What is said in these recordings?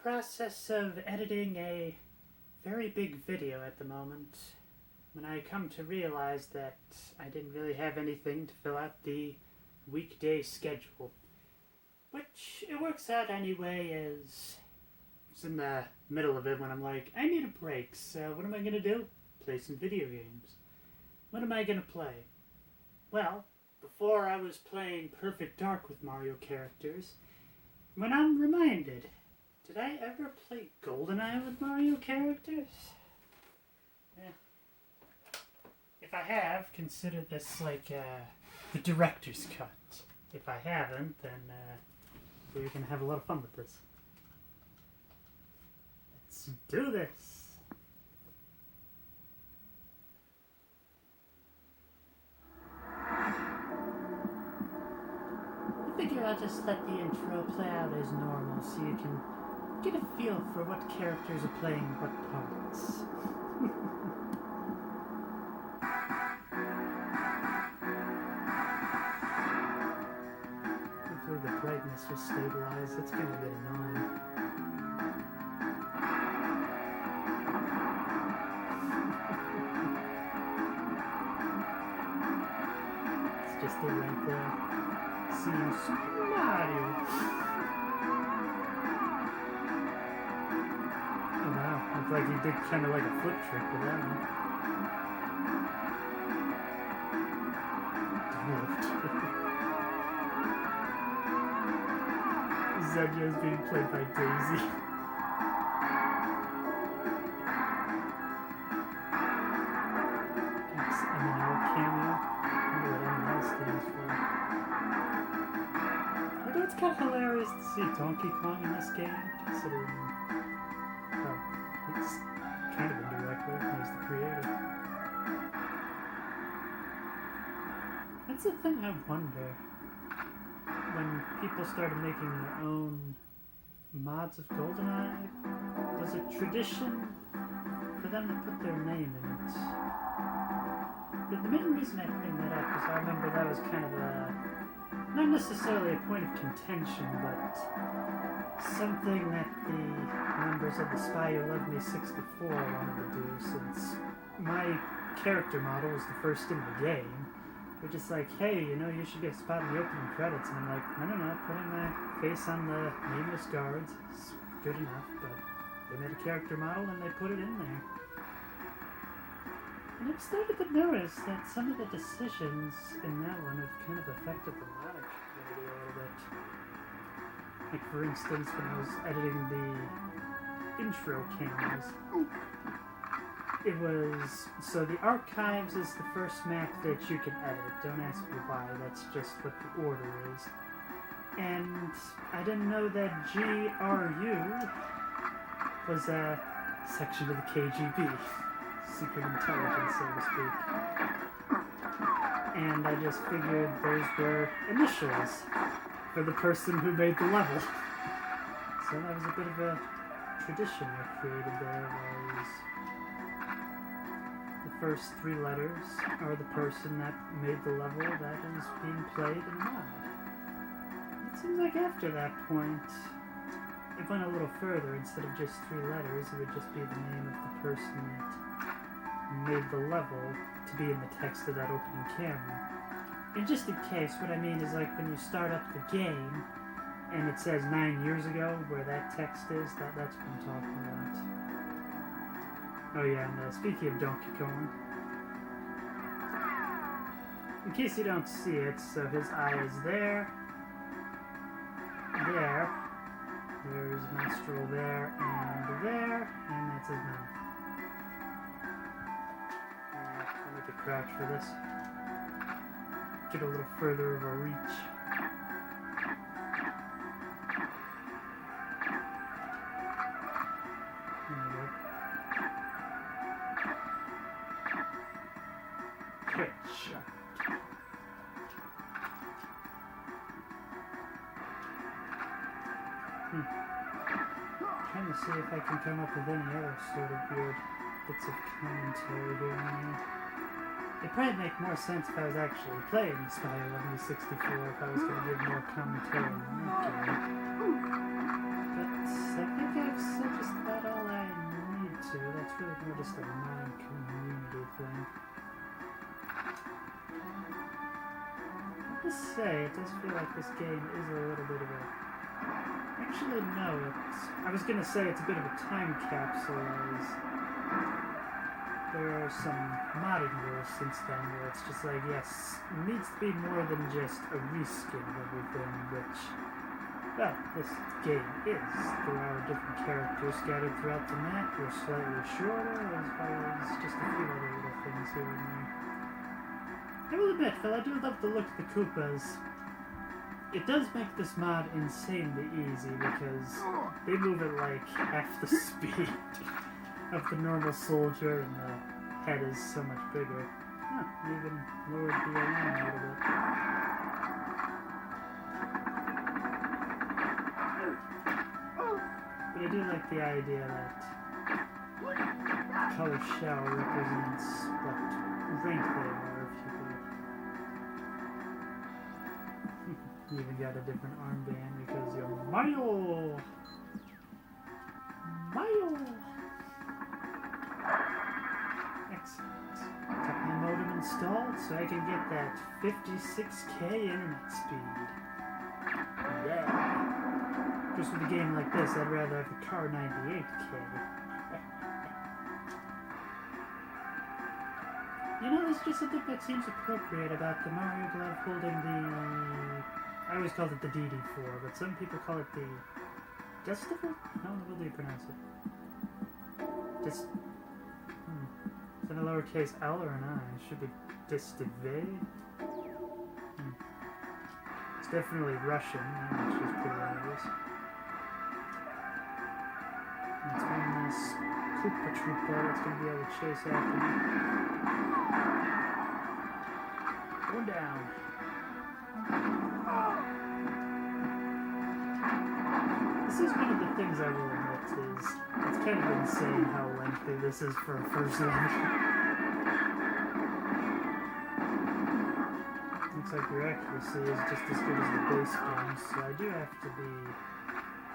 process of editing a very big video at the moment when I come to realize that I didn't really have anything to fill out the weekday schedule. Which it works out anyway, as it's in the middle of it when I'm like, I need a break, so what am I going to do? Play some video games. What am I going to play? Well, before I was playing Perfect Dark with Mario characters, when I'm reminded, did I ever play Goldeneye with Mario characters? Yeah. If I have, consider this like the director's cut. If I haven't, then we're going to have a lot of fun with this. Let's do this! I figure I'll just let the intro play out as normal so you can get a feel for what characters are playing what parts. Hopefully the brightness will stabilize. It's gonna get annoying. It's just it right there. Seeing Super Mario. Oh wow, looks like he did kind of like a flip trick with that one. Zedja is being played by Daisy. XML cameo. I wonder what ML stands for. Although it's kind of hilarious to see Donkey Kong in this game, considering, well, it's kind of indirectly, he's the creator. That's the thing I wonder. When people started making their own mods of Goldeneye, was it tradition for them to put their name in it? The main reason I bring that up is I remember that was kind of a, not necessarily a point of contention, but something that the members of the Spy Who Loved Me 64 wanted to do, since my character model was the first in the game. They're just like, hey, you know, you should get a spot in the opening credits. And I'm like, no, putting my face on the nameless guards is good enough, but they made a character model and they put it in there. And I've started to notice that some of the decisions in that one have kind of affected the modern community a little bit. Like, for instance, when I was editing the intro cameras, it was, so the archives is the first map that you can edit. Don't ask me why, that's just what the order is. And I didn't know that GRU was a section of the KGB, secret intelligence, so to speak. And I just figured those were initials for the person who made the level. So that was a bit of a tradition I created there, was the first three letters are the person that made the level that is being played in the mod. It seems like after that point, it went a little further. Instead of just three letters, it would just be the name of the person that made the level to be in the text of that opening camera. And just in case, what I mean is like when you start up the game and it says 9 years ago where that text is, that's what I'm talking about. Oh yeah, and speaking of Donkey Kong, in case you don't see it, so his eye is there, there's a nostril there, and that's his mouth. I'll make a crouch for this. Get a little further of a reach. There we go. Headshot. Trying to see if I can come up with any other sort of weird bits of commentary here and there. It'd probably make more sense if I was actually playing the Spy Who Loved Me 64, if I was going to give more commentary on that game. But I think I've feel like more just a non-community thing. I have to say, it does feel like this game is a little bit of a... Actually, no, I was gonna say it's a bit of a time capsule, as there are some modding rules since then where it's just like, yes, it needs to be more than just a reskin of everything, which, well, this game is. There are different characters scattered throughout the map, they're slightly shorter, as well as just a few other little things here and there. I will admit, though, I do love the look of the Koopas. It does make this mod insanely easy because they move at like half the speed of the normal soldier, and the head is so much bigger. Huh, even lowered the alarm a little bit. But I do like the idea that color shell represents what rank they are, if you will. You even got a different armband because you're Mario! Mario! Excellent. Got my modem installed so I can get that 56k internet speed. Yeah. Just with a game like this, I'd rather have the car 98k. You know, there's just something that seems appropriate about the Mario glove holding the... I always called it the DD4, but some people call it the... Destival? How in the world do you pronounce it? Just... Is that a lowercase L or an I? It should be Distive. It's definitely Russian, which is pretty obvious. And it's one nice Koopa Troopa that's going to be able to chase after me. Going down. This is one of the things I will admit is it's kind of insane how lengthy this is for a first link. Looks like your accuracy is just as good as the base game, so I do have to be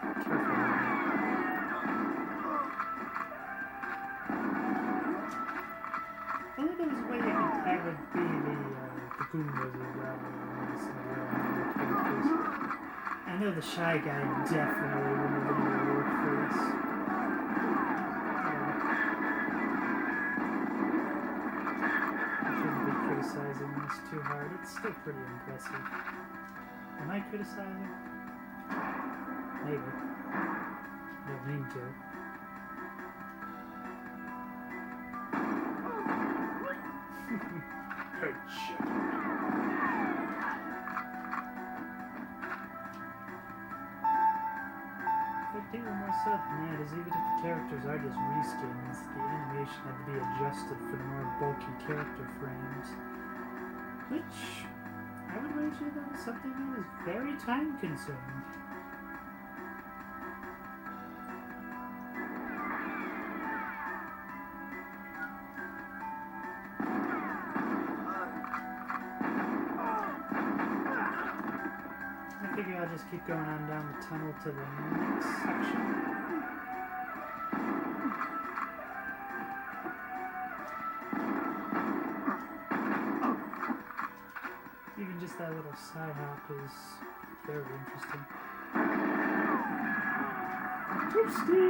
careful with it. Only there was a way you could have it be the Goombas as well. I know the Shy Guy definitely wouldn't have been able to work for this. I shouldn't be criticizing this too hard. It's still pretty impressive. Am I criticizing? Maybe. I don't mean to. Headshot. Even more so than that is even if the characters are just reskins, the animation had to be adjusted for the more bulky character frames. Which, I would wager that was something that was very time consuming. I figure I'll just keep going on down the tunnel to the next section. Even just that little side hop is very interesting. Toasty!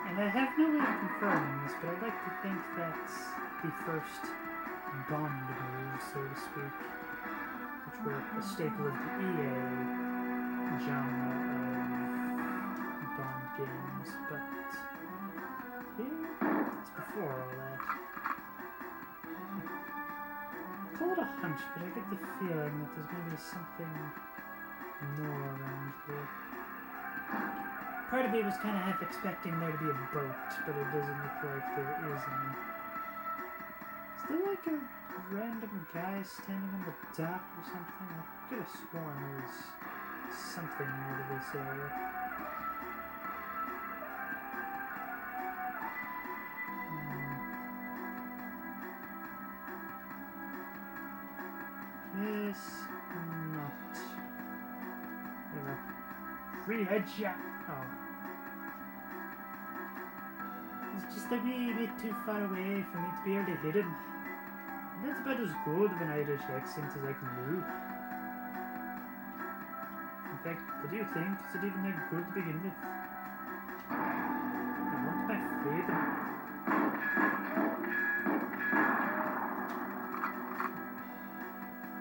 And I have no way of confirming this, but I'd like to think that's the first Bond move, so to speak. Which were a staple of the EA genre of Bond games, but yeah, it's before all that. Call it a hunch, but I get the feeling that there's going to be something more around here. Part of me was kind of half expecting there to be a boat, but it doesn't look like there is any. Is there like a random guy standing on the dock or something? I could have sworn there was something out of this area. Yes, not. There we go. Free headshot! Oh. just a wee bit too far away for me to be able to hit him. And that's about as good of an Irish accent as I can do. In fact, what do you think? Is it even that good to begin with? I want my freedom.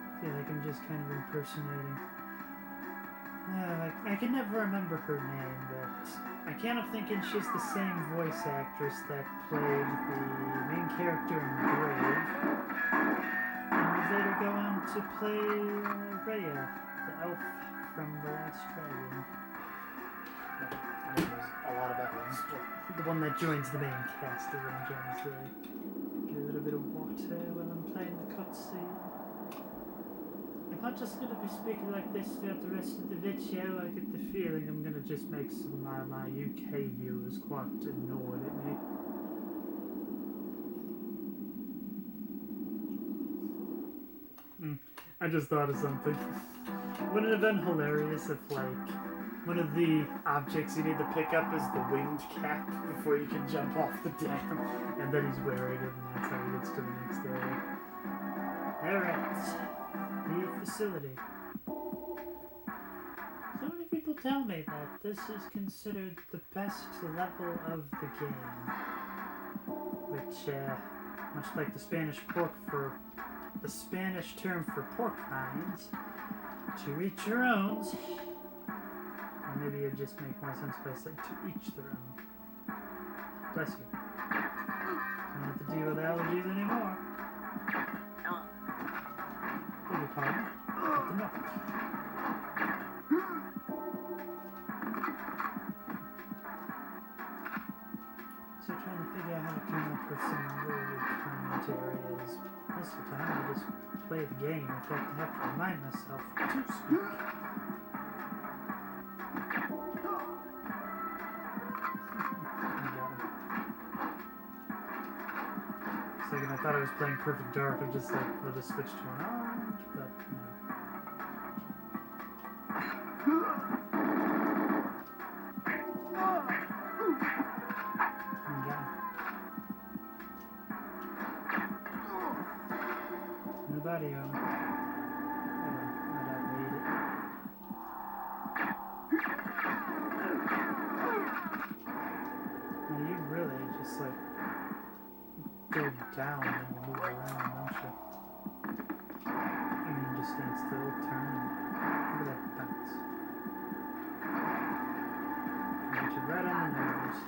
I feel like I'm just kind of impersonating. I can never remember her name, but I can't help thinking she's the same voice actress that played the main character in Brave, and would later go on to play Rhea, the elf from The Last Dragon. I mean, there's a lot of elves, but the one that joins the main cast is what I'm trying to say. Get a little bit of water while I'm playing the cutscene. I'm not just going to be speaking like this throughout the rest of the video. I get the feeling I'm going to just make some of my UK viewers quite annoyed at me. I just thought of something. Wouldn't it have been hilarious if, like, one of the objects you need to pick up is the winged cap before you can jump off the dam, and then he's wearing it, and that's how he gets to the next area. Alright. The facility. So many people tell me that this is considered the best level of the game, which, much like the Spanish term for pork rinds, to each your own. Or maybe it'd just make more sense by saying to each their own. Bless you. Don't have to deal with allergies anymore. Beg your pardon. Get the milk. So trying to figure out how to come up with some really good commentary is most of the time I just play the game. In fact, I have to remind myself to speak. Second, I thought I was playing Perfect Dark. I'm just like, we'll just switch to an orange, but no. Nobody on. Not outweighed it. Now you really just like go down and move around, don't you? I mean, just stand still, turn, and look at that bounce. Get you right on the nose.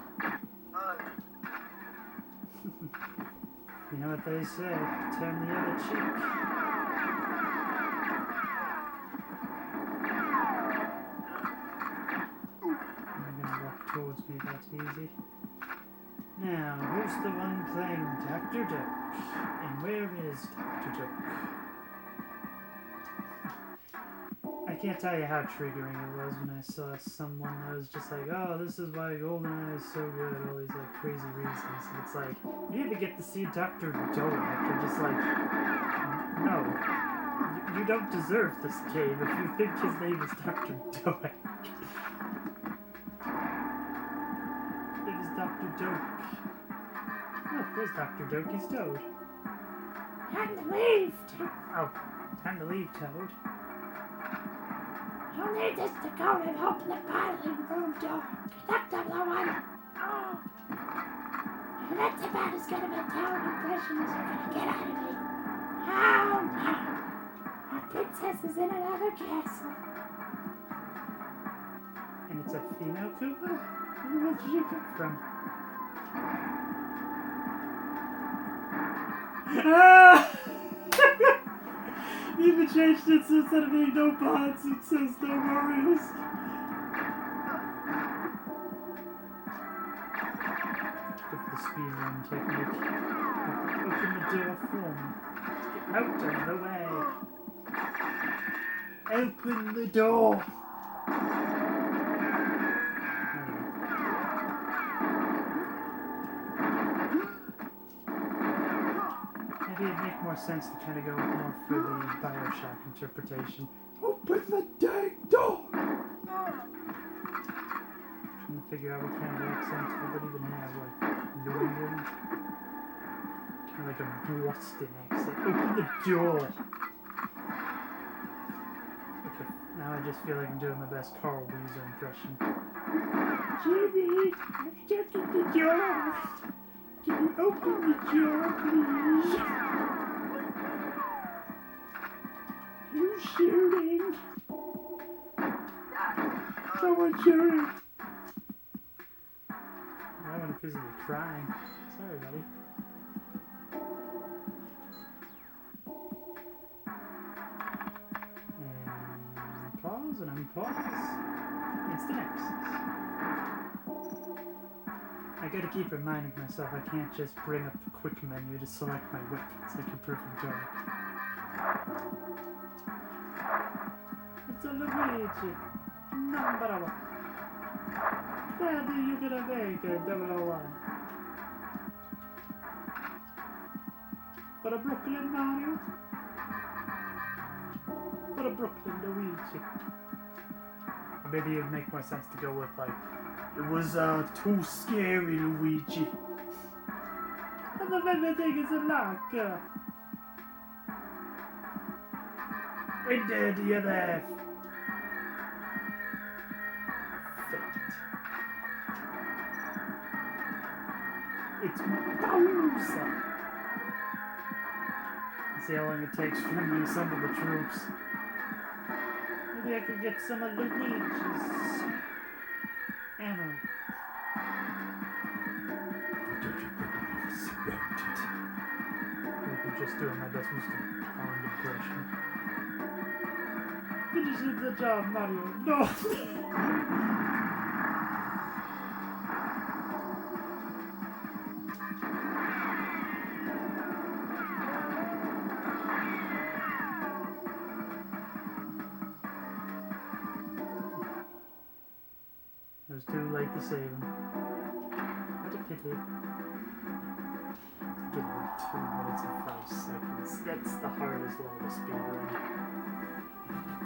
You know what they say, turn the other cheek. You're gonna walk towards me that easy. Now, who's the one playing Dr. Duck? And where is Dr. Duck? I can't tell you how triggering it was when I saw someone that was just like, oh, this is why Goldeneye is so good, all these like crazy reasons. And it's like, you even get to see Dr. Duck. You're just like, no, you don't deserve this game if you think his name is Dr. Duck. It is Dr. Duck. Oh, there's Dr. Doki's Toad. Time to leave, Toad. Oh, time to leave, Toad. You'll need this to go and open the bottling room door. Conduct 001. Oh. And that's about as good of a Toad impression as you're gonna get out of me. Oh no! Our princess is in another castle. And it's a female Koopa? Where did you come from? Ah! You even changed it so instead of being no bots, it says no worries. Go for the speed run technique. Open the door for me. Get out of the way. Open the door. Maybe it'd make more sense to kind of go more for the Bioshock interpretation. Open the dang door! Trying to figure out what kind of accent we would even have, like New England. Kind of like a Boston accent. Open the door! Okay, now I just feel like I'm doing my best Carl Weezer impression. Jimmy, I've shut the door! Can you open the door, please? Who's shooting? Someone shooting! I wasn't physically crying. Sorry, buddy. And pause and unpause. It's the next. I gotta keep reminding myself I can't just bring up the quick menu to select my weapons like a perfect dog. It's a Luigi. Number 1. Where do you gonna make a 001? For a Brooklyn Mario? For a Brooklyn Luigi? Maybe it'd make more sense to go with like, it was too scary, Luigi. And the very thing is a locker. Into the other it's Bowser! See how long it takes for him to assemble the troops. Maybe I could get some of Luigi's ammo. I'm just doing my best Mr. Pond impression. Finishing the job, Mario. No! It was too late to save him. What a pity. Give me 2 minutes and 5 seconds. That's the hardest level to speed run.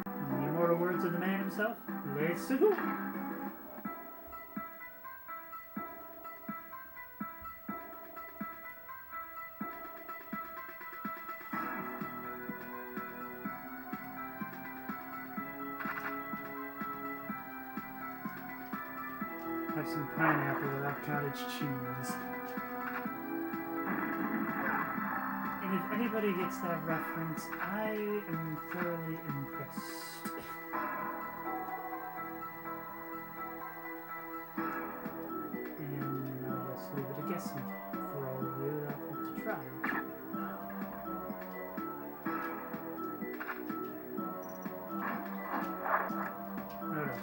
The immortal words of the man himself. Let's go! Have some pineapple without cottage cheese. And if anybody gets that reference, I am thoroughly impressed. And I'll just leave it a guessing for all of you that want to try it. Alright.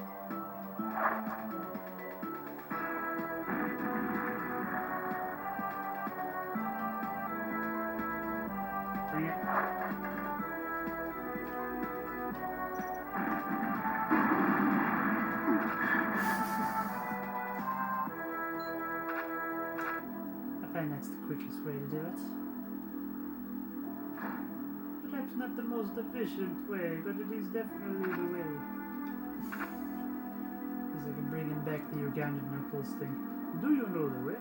Bring it. I find that's the quickest way to do it. Perhaps not the most efficient way, but it is definitely the way. Because I can bring him back the Ugandan Knuckles thing. Do you know the way?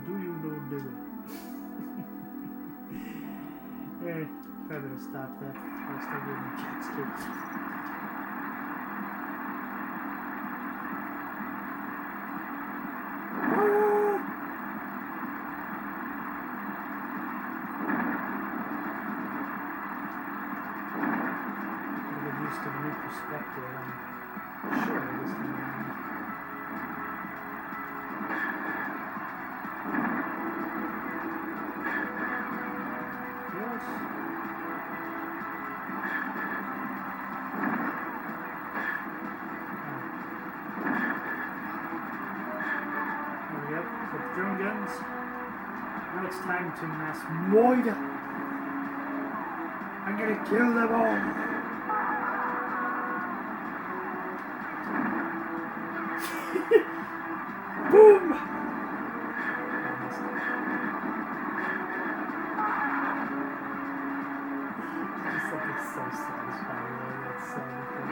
Do you know the way? Probably to stop that before I start getting kids kicked. Gotta get used to the new perspective. I'm sure this time around. Drone guns. Now it's time to mass Moida. I'm gonna kill them all. Boom! Just something so satisfying. That's so cool.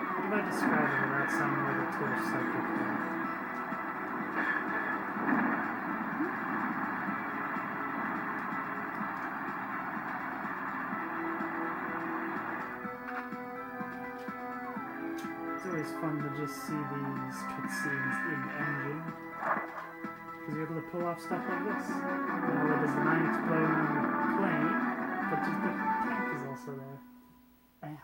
How do I describe it without sounding like a total psychopath? always fun to just see these cutscenes in engine. Because you're able to pull off stuff like this. Not only does the mine explode on the plane, but just the tank is also there. Ah.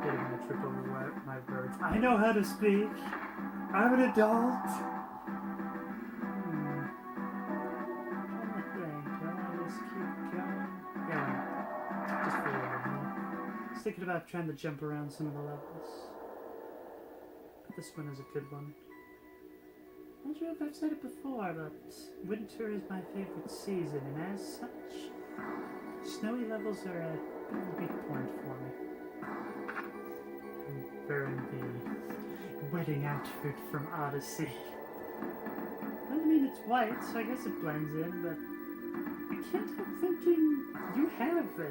Getting my trip over my words. I know how to speak! I'm an adult! Thinking about trying to jump around some of the levels. But this one is a good one. I'm not sure if I've said it before, but winter is my favorite season, and as such, snowy levels are a bit of a weak point for me. I'm wearing the wedding outfit from Odyssey. Well, I mean, it's white, so I guess it blends in, but I can't help thinking you have a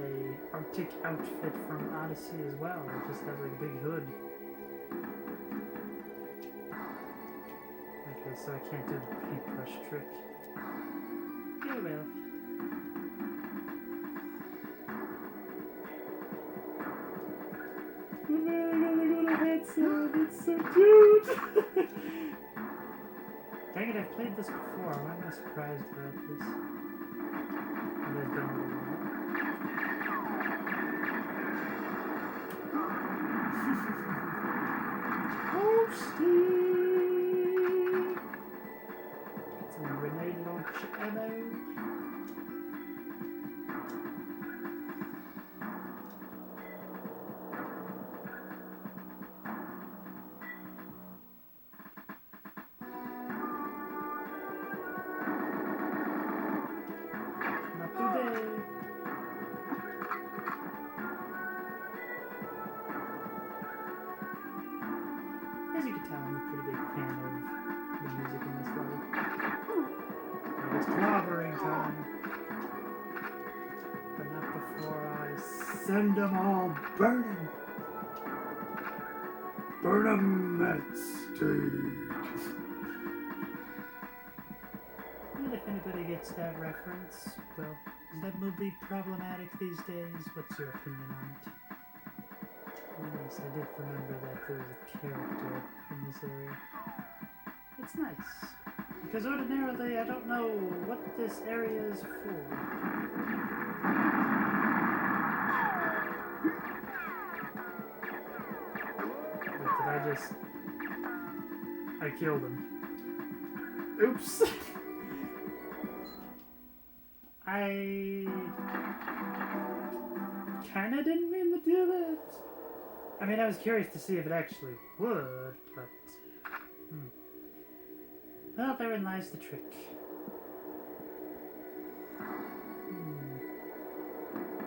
Arctic outfit from Odyssey as well. It just has like a big hood. Okay, so I can't do the paintbrush trick. Oh well. Oh man, I got like a little head sound. It's so cute! Dang it, I've played this before. Why am I surprised about this? I've done it a lot. Oh, Steve! Get some grenade launch ammo. Not today. As you can tell, I'm a pretty big fan of the music in this level. It's clobbering time. But not before I send them all burning. Burn them at stake. And if anybody gets that reference, well, is that movie problematic these days? What's your opinion on it? Yes, I did remember that there was a character in this area. It's nice, because ordinarily I don't know what this area is for. But did I just... I killed him. Oops! I... kinda didn't mean to do that. I mean, I was curious to see if it actually would, but... Well, therein lies the trick.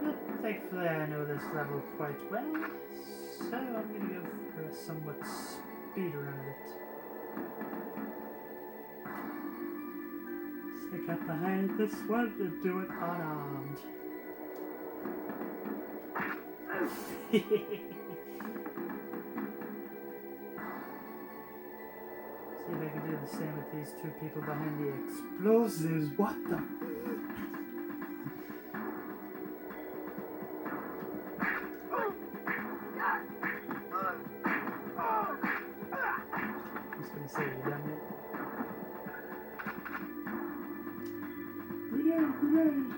Well, thankfully I know this level quite well, so I'm gonna go for a somewhat speed run of it. Stick up behind this one and do it unarmed. See if I can do the same with these two people behind the explosives. What the? I'm just gonna say, you done it? Grenade!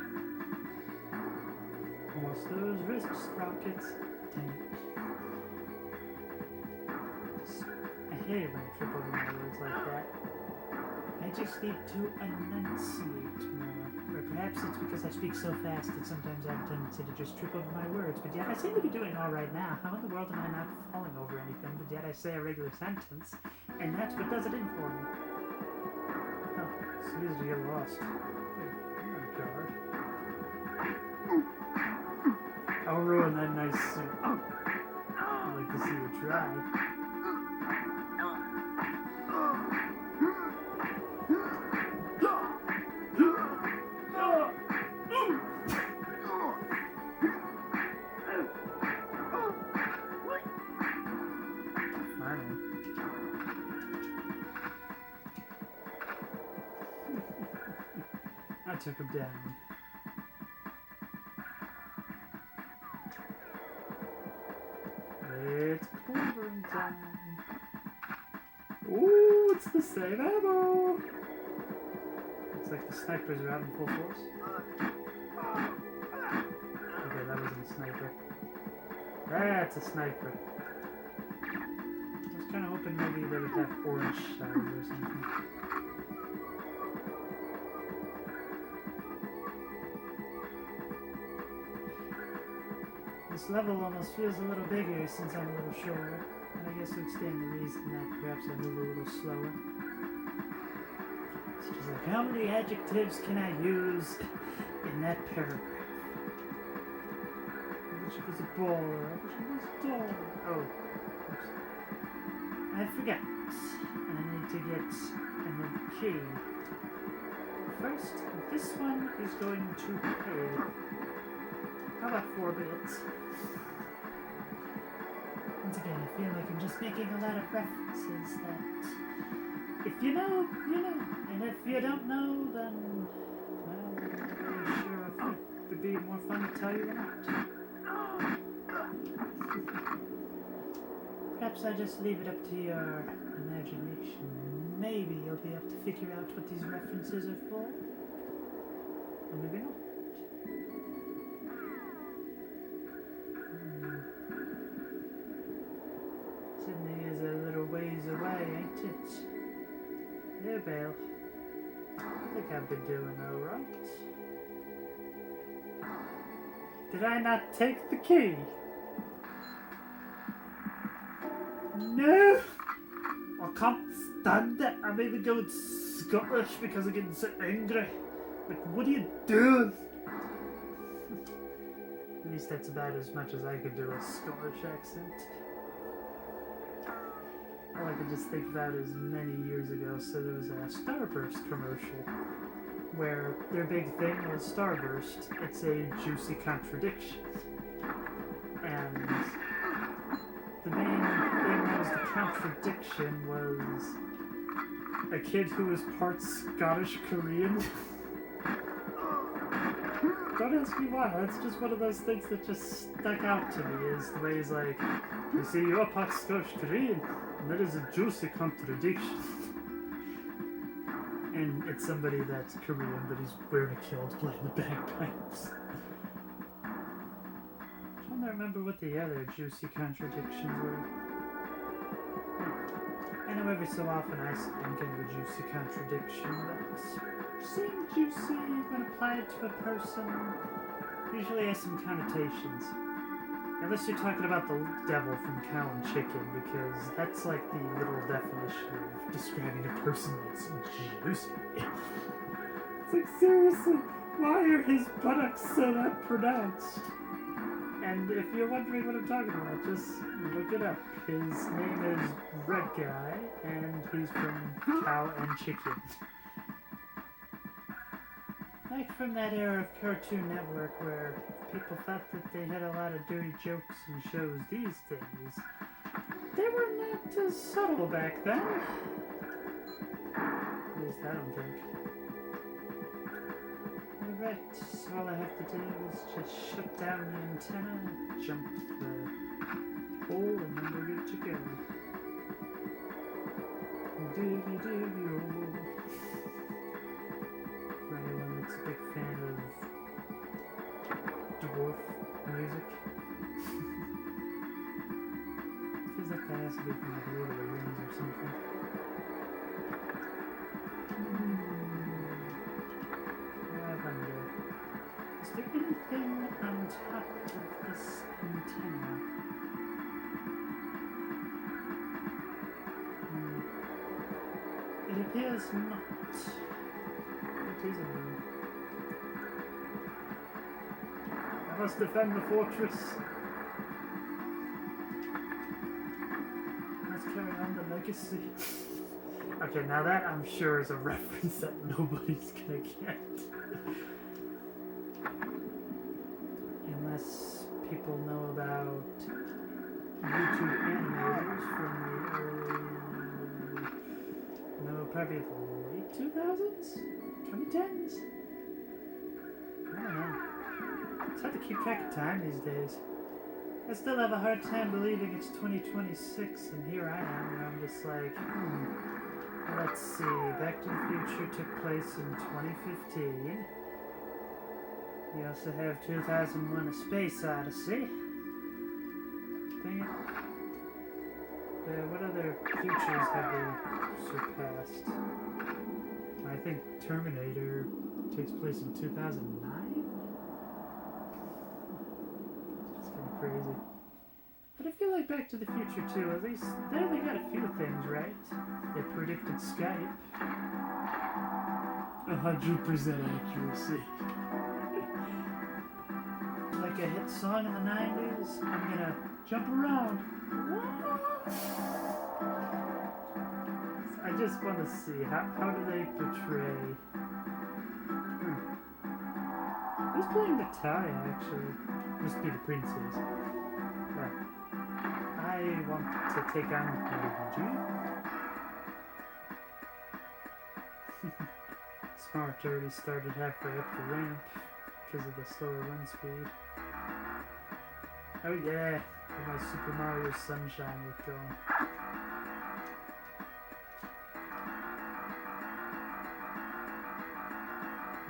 Almost those wrist sprockets. Dang it. I hate it when I trip over my words like that. I just need to enunciate more. Or perhaps it's because I speak so fast that sometimes I have a tendency to just trip over my words. But yet I seem to be doing all right now. How in the world am I not falling over anything? But yet I say a regular sentence, and that's what does it in for me. Oh, it's easy to get lost. Wait, I'm not a guard. I'll ruin that nice suit. I'd like to see you try. I took him down. It's clobbering time. Ooh, it's the same ammo! Looks like the snipers are out in full force. Okay, that wasn't a sniper. That's a sniper. I was kind of hoping maybe they would have orange sides or something. This level almost feels a little bigger since I'm a little shorter, and I guess it would stand the reason that perhaps I move a little slower. It's just like, how many adjectives can I use in that paragraph? I wish it was a baller. I wish it was a doll. Oh, oops. I forgot. I need to get another key. First, this one is going to pay. How about 4 bits? Once again, I feel like I'm just making a lot of references that if you know, you know. And if you don't know, then, well, I'm not really sure if it would be more fun to tell you or not. Perhaps I just leave it up to your imagination. Maybe you'll be able to figure out what these references are for. Or maybe not. Sydney is a little ways away, ain't it? Here, Bale. I think I've been doing alright. Did I not take the key? No! I can't stand it. I'm even going Scottish because I'm getting so angry. Like, what are you doing? At least that's about as much as I could do a Scottish accent. All I could just think about is many years ago, so there was a Starburst commercial where their big thing was Starburst. It's a juicy contradiction. And the main thing that was the contradiction was a kid who was part Scottish Korean. Don't ask me why, that's just one of those things that just stuck out to me, is the way he's like, you see, you're part Scottish Korean, and that is a juicy contradiction. And it's somebody that's Korean, but he's wearing a kilt playing the bagpipes. I'm trying to remember what the other juicy contradictions were. I know every so often I think of a juicy contradiction, but saying juicy when applied to a person usually has some connotations. Unless you're talking about the devil from Cow and Chicken, because that's like the literal definition of describing a person that's juicy. It's like, seriously, why are his buttocks so that pronounced? And if you're wondering what I'm talking about, just look it up. His name is Red Guy, and he's from Cow and Chicken. Like from that era of Cartoon Network where people thought that they had a lot of dirty jokes and shows these days. They were not as subtle back then. At least I don't think. Alright, so all I have to do is just shut down the antenna, jump the hole, and then we're good to go. Doobie-doobie-oh. For anyone that's a big fan of dwarf music. Feels like that has to be from like Lord of the Rings or something. I wonder, is there anything on top of this antenna? It appears not. It is a room. I must defend the fortress. Let's carry on the legacy. Okay, now that I'm sure is a reference that nobody's gonna get. Unless people know about YouTube animators from the early, no, probably the late 2000s? 2010s? I don't know. It's hard to keep track of time these days. I still have a hard time believing it's 2026, and here I am, and I'm just like, let's see, Back to the Future took place in 2015. We also have 2001: A Space Odyssey. Dang it. What other futures have they surpassed? I think Terminator takes place in 2009? It's kind of crazy. But I feel like Back to the Future too, at least there they got a few things right. They predicted Skype. 100% accuracy. Like a hit song in the 90s, I'm gonna jump around. I just want to see, how do they portray... Who's playing the Talia, actually? Must be the princess. But I want to take on Luigi. Smart already started halfway up the ramp because of the slower run speed. Oh yeah, with my Super Mario Sunshine look going.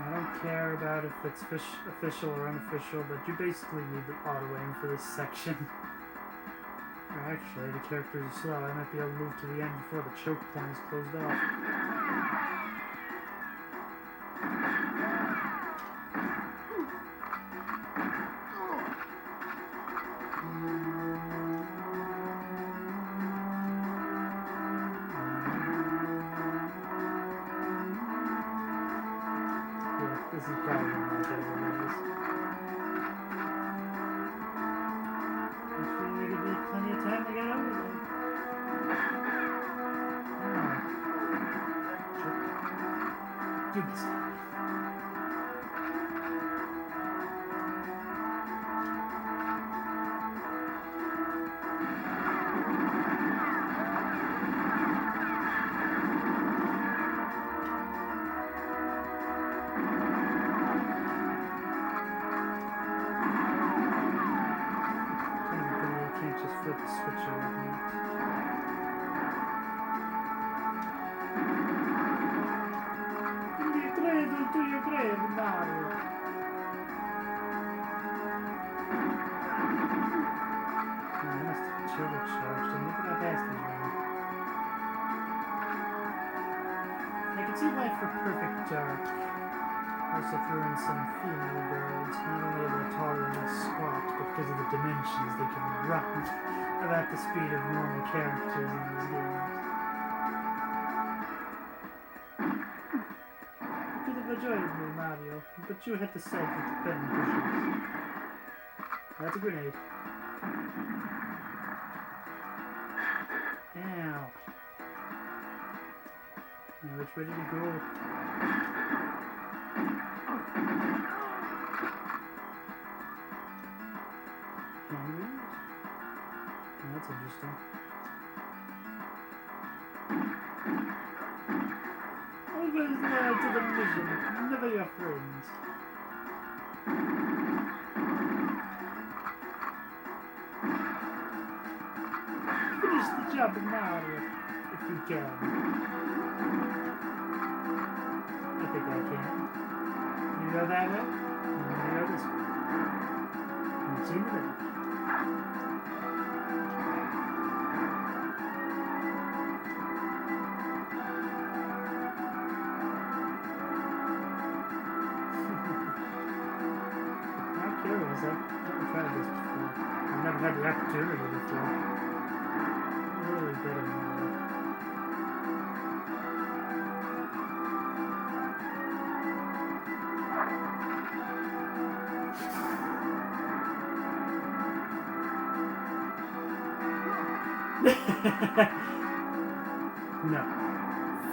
I don't care about if it's official or unofficial, but you basically need the auto-aim for this section. Or actually, the characters are slow. I might be able to move to the end before the choke point is closed off. This is probably one of my favorite movies. Actually, there could be plenty of time to get over there. Jerk. You missed it. Flip the switch over here. Do you credo, Mario? I must have turbocharged and look at how fast he's running. I can see why for Perfect Dark also threw in some female girls. Not only are they taller and less squat, but because of the dimensions they can run about the speed of normal characters in these games. You could have enjoyed me, Mario, but you had to side with the pen pushes. That's a grenade. Ow. Now it's ready to go. That's interesting. Always loyal to the mission, never your friends. Finish the job Mario, if you can. I think I can. You go that way, I'm gonna go this way. And see you later. I've never tried this before. I've never had the opportunity before. Really good at No.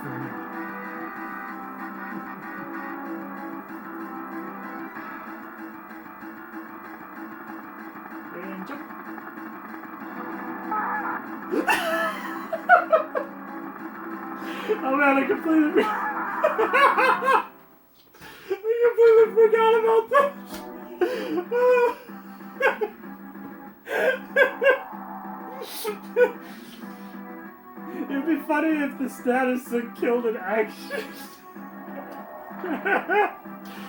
For me. And jump. Oh man, I completely forgot about that. It'd be funny if the status had killed in action.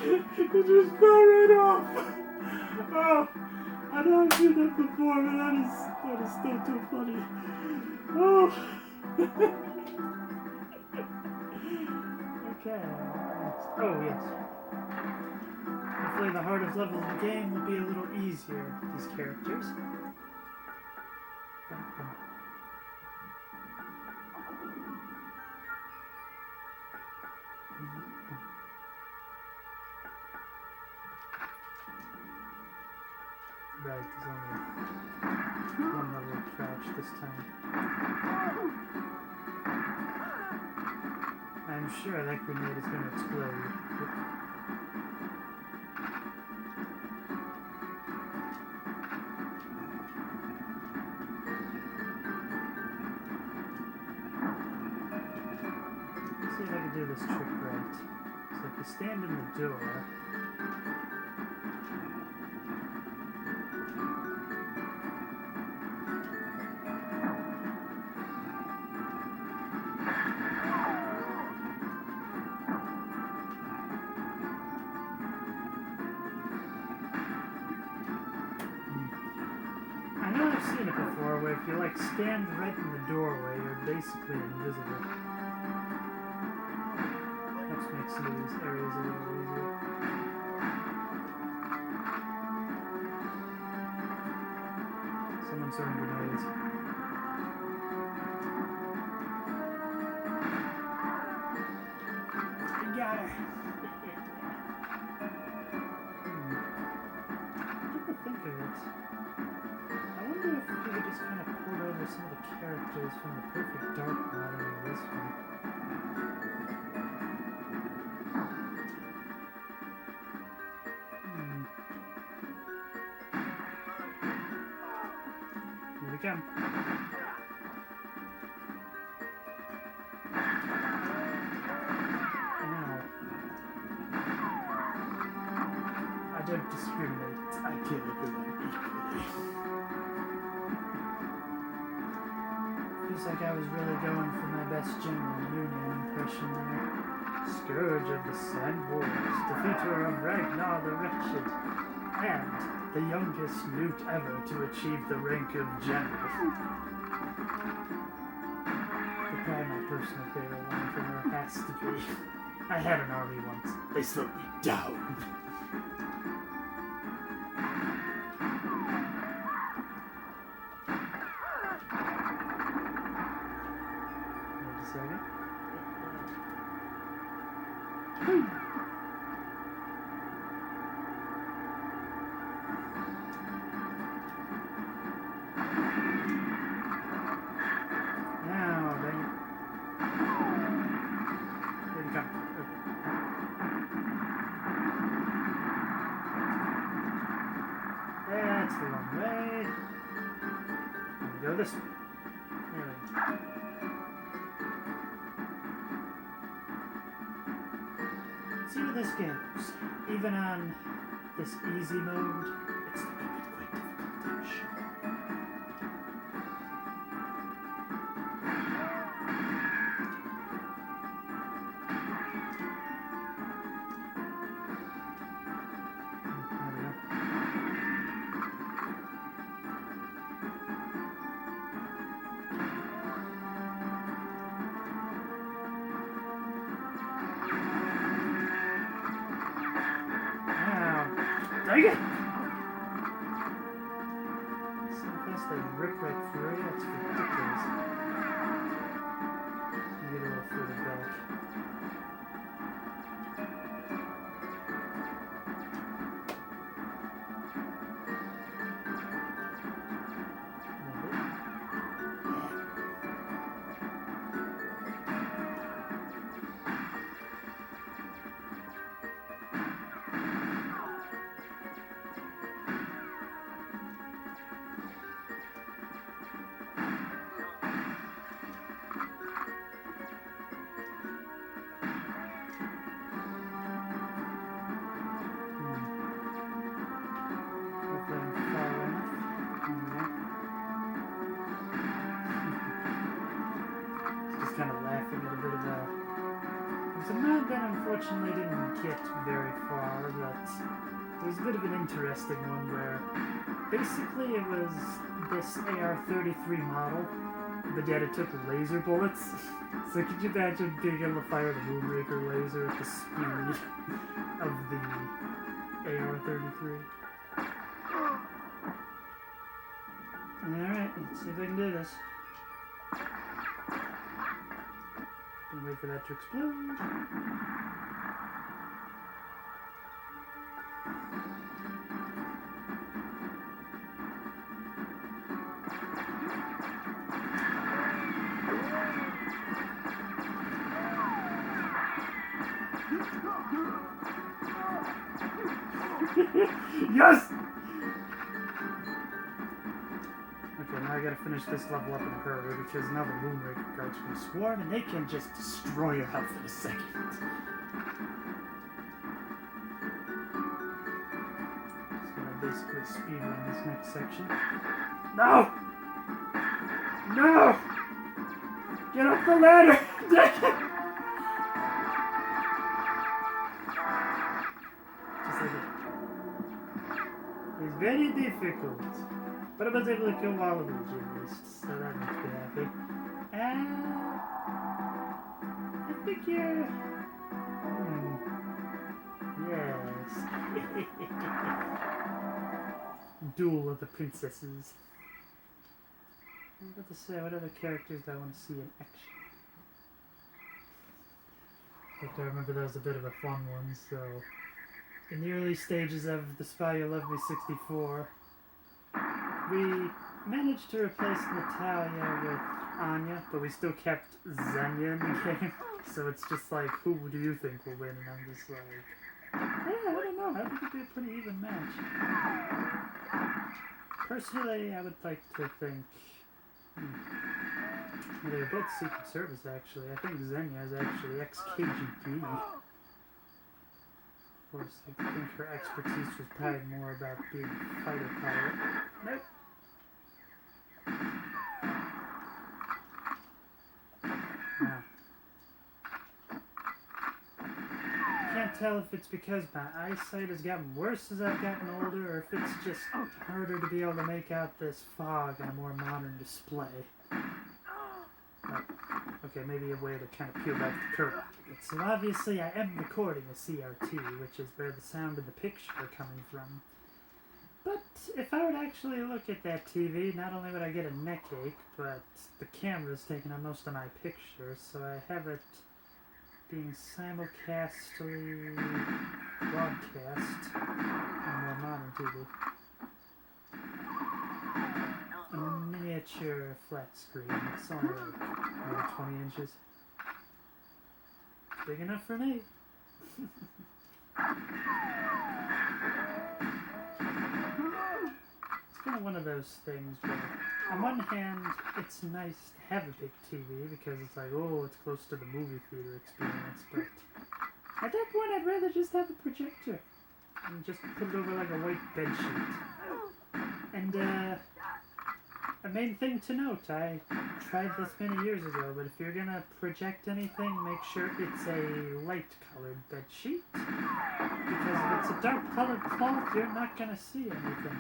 It just fell right off. Oh, I know I've seen that before, but that is still too funny. Oh. Okay. Oh yes. Hopefully the hardest level of the game will be a little easier with these characters. Right, there's only one level of crouch this time. I'm sure that grenade is going to explode. Let's see if I can do this trick right. So if you stand in the door, I know I've seen it before, where if you like stand right in the doorway, you're basically invisible. Helps make some of these areas a little easier. Someone's throwing grenades. You got her. Come to think of it, I wonder if we could just kind of port over some of the characters from the Perfect Dark mod into this one. Here we come. Now, I don't discriminate. I kill everyone equally. Feels like I was really going for my best General Union impression there. Scourge of the Sand Wars, defeater of Ragnar the Wretched, and the youngest newt ever to achieve the rank of General. But probably my personal favorite line from her has to be, I had an army once, they slowed me down. Wait a second. Now, then. Here we come. That's the wrong way. I'm gonna go this way. There we go. See where this goes. Even on this easy mode, it's looking quite difficult-ish. There we go. Dang it! So fast they rip right through it, it's ridiculous. Let me get a little further back. It's a mod that unfortunately didn't get very far, but it was a bit of an interesting one where basically it was this AR-33 model, but yet it took laser bullets. So could you imagine being able to fire the Moonraker laser at the speed of the AR-33? Alright, let's see if I can do this. Gonna wait for that to explode. Yes! Okay, now I gotta finish this level up in a hurry because now the Moonraker guards will swarm and they can just destroy your health in a second. Just gonna basically speedrun this next section. No! No! Get up the ladder! Just like it. It's very difficult. But I was able to kill Wallaby at least, so that makes me happy. And I think you're... Yes. Duel of the Princesses. I was about to say, what other characters do I want to see in action? I think I remember that was a bit of a fun one, so... In the early stages of the Spy You Love Me 64, we managed to replace Natalia with Anya, but we still kept Xenia in the game. So it's just like, who do you think will win? And I'm just like, yeah, I don't know. I think it'd be a pretty even match. Personally, I would like to think... Well, they're both Secret Service, actually. I think Xenia is actually ex-KGB. Of course, I think her expertise was probably more about being a fighter pilot. Nope. Wow. Can't tell if it's because my eyesight has gotten worse as I've gotten older, or if it's just harder to be able to make out this fog on a more modern display. But, okay, maybe a way to kind of peel back the curtain. So obviously I am recording a CRT, which is where the sound and the picture are coming from. But if I were to actually look at that TV, not only would I get a neck ache, but the camera's taking on most of my pictures, so I have it being simulcastly broadcast on a more modern TV. A miniature flat screen. It's only like maybe 20 inches. Big enough for me. It's kind of one of those things where, on one hand, it's nice to have a big TV because it's like, oh, it's close to the movie theater experience, but at that point, I'd rather just have a projector and just put it over like a white bed sheet. And, a main thing to note, I tried this many years ago, but if you're gonna project anything, make sure it's a light-colored bed sheet. Because if it's a dark-colored cloth, you're not gonna see anything.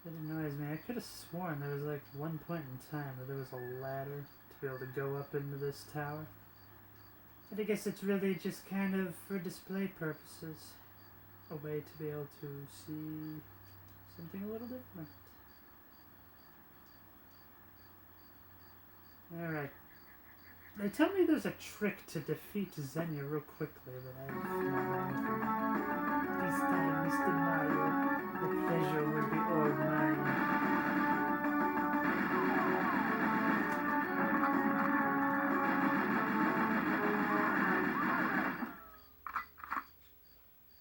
It annoys me. I could have sworn there was like one point in time where there was a ladder to be able to go up into this tower. But I guess it's really just kind of for display purposes. A way to be able to see something a little different. Alright. They tell me there's a trick to defeat Xenia real quickly, but I have no idea. This time, Mr. Mario, the pleasure will be all mine.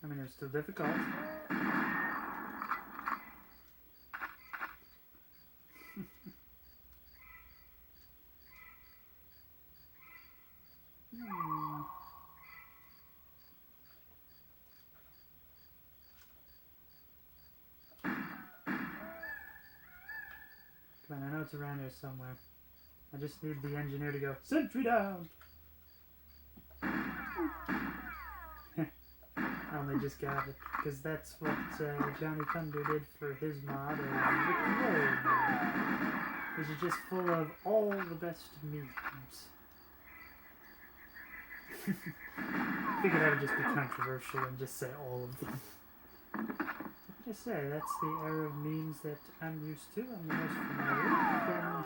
I mean, it's still difficult. fine. I know it's around here somewhere. I just need the engineer to go, sentry down! I only just got it, because that's what Johnny Thunder did for his mod, Rick Roll, which is just full of all the best memes. Figured I would just be controversial and just say all of them. Just say, that's the era of memes that I'm used to, I'm the most familiar with, and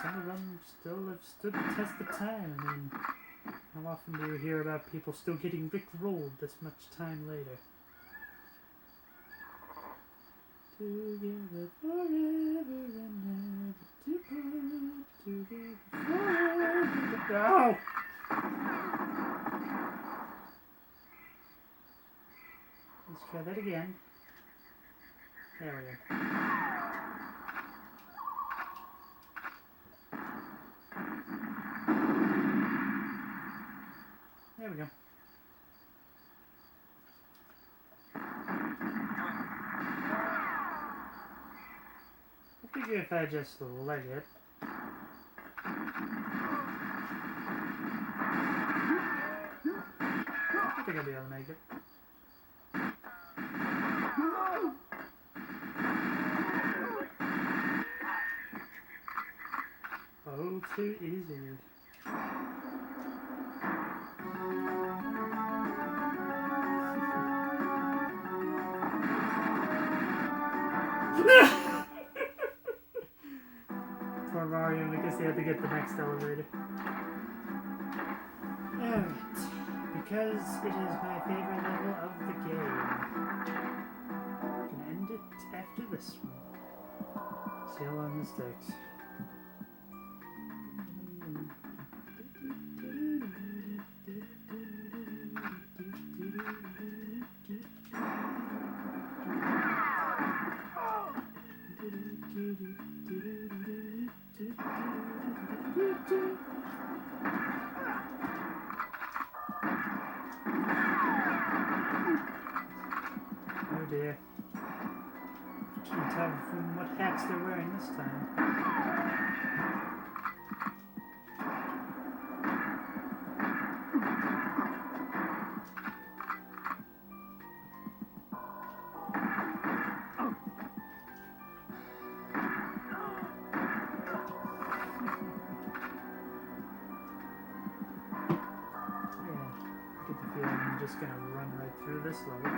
some of them still have stood the test of time. I mean, how often do you hear about people still getting Rick-rolled this much time later? Together forever and never to part, together forever. No! Let's try that again. There we go. There we go. I figure if I just leg it. I think I'll be able to make it. Oh, too easy. Poor Mario, I guess he had to get the next elevator. Alright, because it is my favorite level of the game, I can end it after this one. See how long this takes. Oh dear. Can't tell from what hats they're wearing this time. I'm just gonna run right through this level.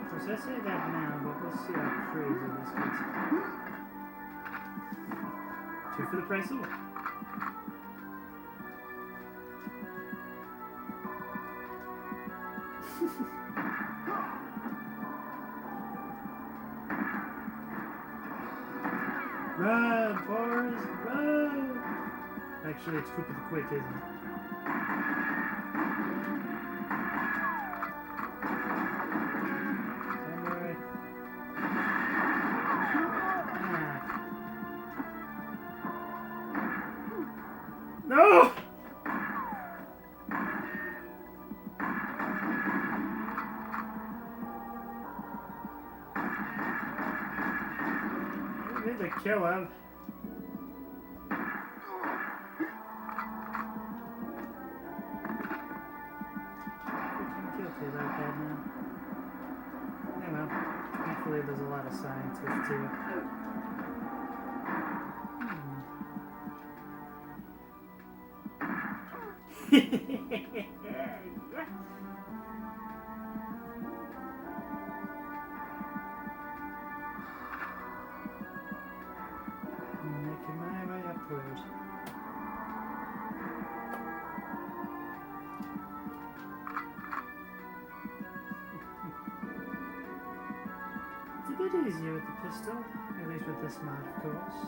Of course, I say that now, but we'll see how crazy this gets. 2 for the price of 1. Run, Forrest, run! Actually, it's Koopa the Quick, isn't it? Somewhere. No! I need to kill him. Guilty about that now. Yeah, well, thankfully there's a lot of science with it too. Making my way upward. It's a bit easier with the pistol, at least with this mod, of course.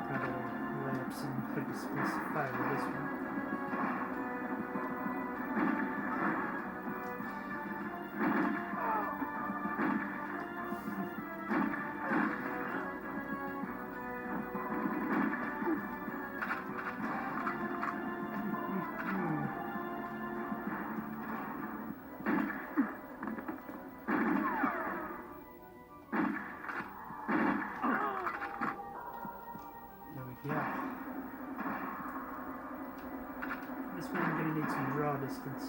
Probably heavy specify with this one. Yeah. This one I'm gonna need some draw distance.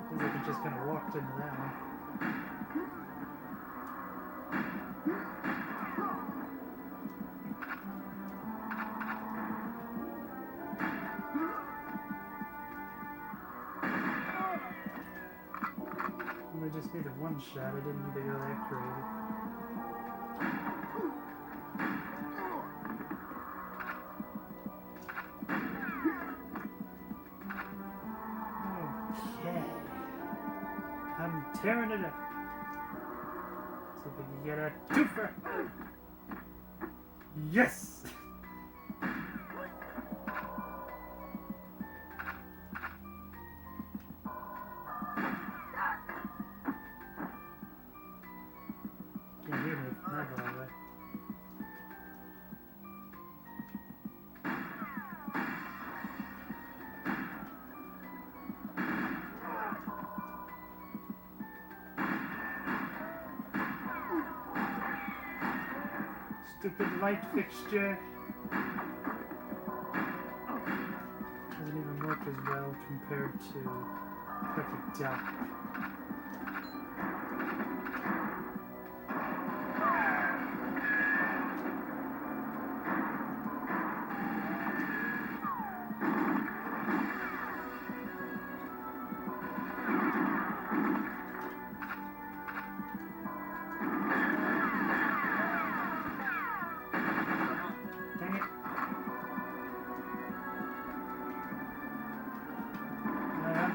Feels like I just kind of walked into that one. I just needed one shot, I didn't need to go that creative. Okay. I'm tearing it up. See if we can get a twofer. Yes! Can't hear me from that far away. Stupid light fixture. Doesn't even work as well compared to Perfect Dark.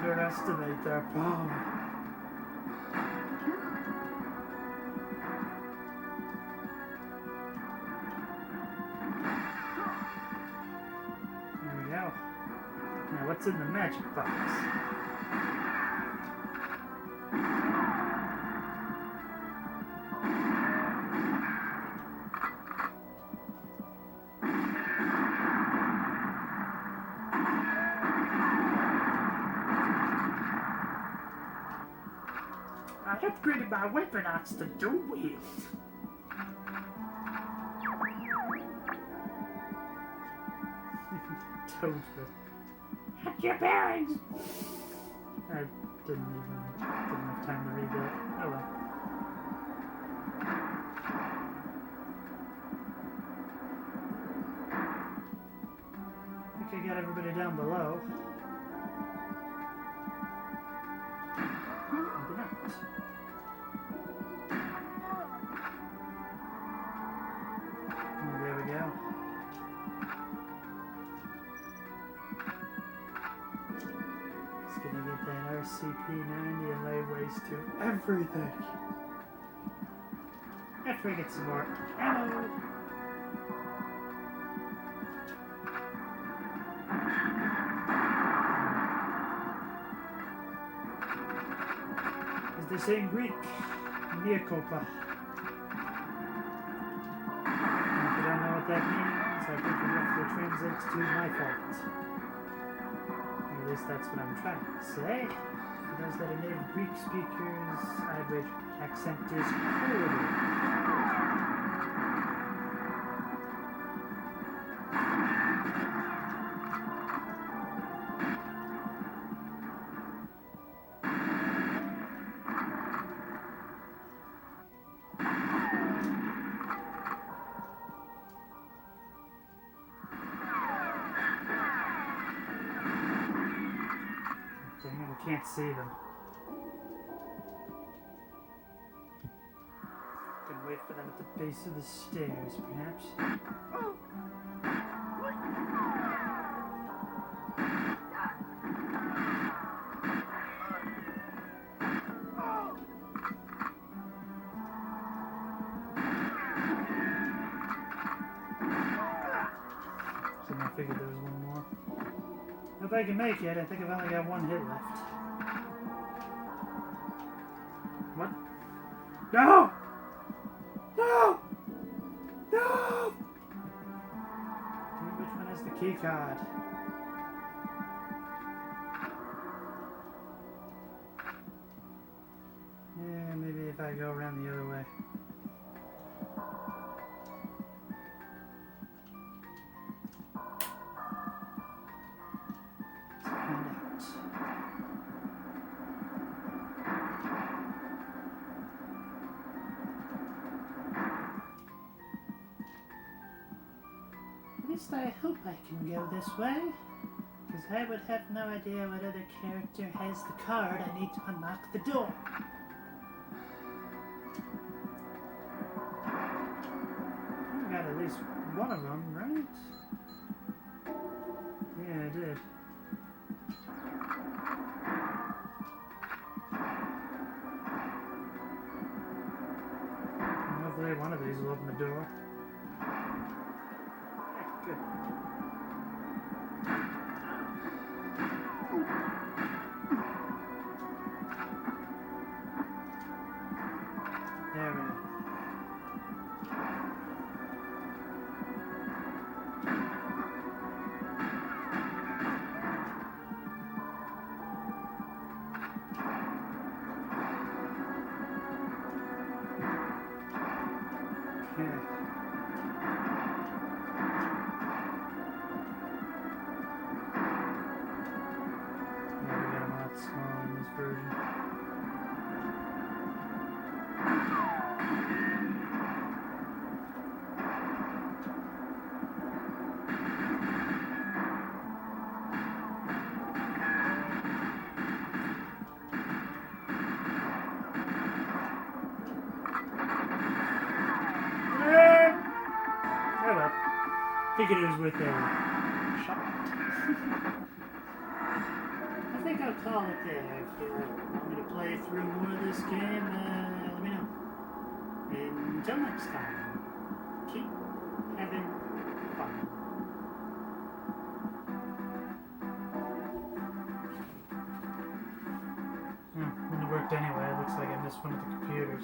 Underestimate their power. There we go. Now what's in the magic box? I upgraded my weapon arts to dual wield. Totally. At your bearings! I didn't have time to read that. Oh well. I think I got everybody down below. Maybe not. There we go. Just gonna get that RCP-90 and lay waste to everything. After we get some more ammo. As they say in Greek, mea culpa. That means I think it roughly translates to my fault. At least that's what I'm trying to say. For those that are native Greek speakers, Irish accent is horrible. Can't see them. Can wait for them at the base of the stairs, perhaps. I figured there was one more. Hope I can make it. I think I've only got one hit left. What? No! No! No! Which one has the key card? Yeah, maybe if I go around the other way. At least I hope I can go this way, because I would have no idea what other character has the card I need to unlock the door. I got at least one of them, right? Yeah, I did. Hopefully one of these will open the door. Good. There we go. Okay. Small in this version. Oh well. Figured it was worth a shot. I think I'll call it there. If you want me to play through more of this game, let me know. Until next time, keep having fun. When it worked anyway, it looks like I missed one of the computers.